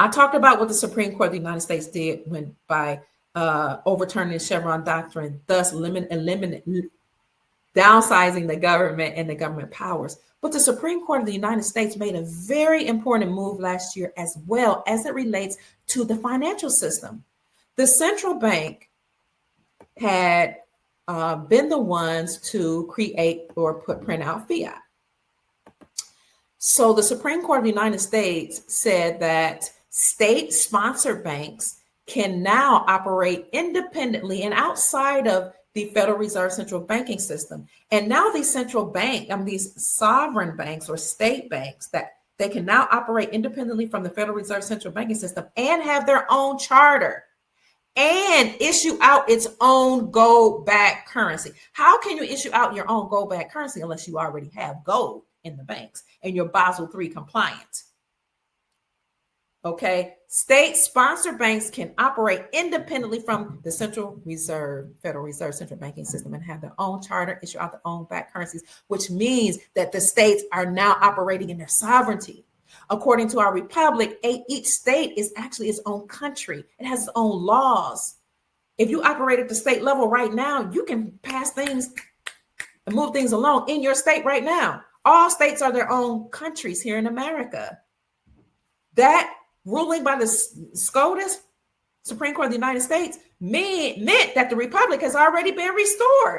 I talked about what the Supreme Court of the United States did when by overturning the Chevron doctrine, thus downsizing the government and the government powers. But the Supreme Court of the United States made a very important move last year as well as it relates to the financial system. The central bank had been the ones to create or print out fiat. So the Supreme Court of the United States said that state-sponsored banks can now operate independently and outside of the Federal Reserve central banking system. And now these these sovereign banks or state banks, that they can now operate independently from the Federal Reserve central banking system and have their own charter and issue out its own gold-backed currency. How can you issue out your own gold-backed currency unless you already have gold in the banks and you're Basel III compliant? Okay, state-sponsored banks can operate independently from the Federal Reserve central banking system and have their own charter, issue out their own backed currencies, which means that the states are now operating in their sovereignty. According to our republic, each state is actually its own country. It has its own laws. If you operate at the state level right now, you can pass things and move things along in your state right now. All states are their own countries here in America. That ruling by the SCOTUS, Supreme Court of the United States, meant that the republic has already been restored.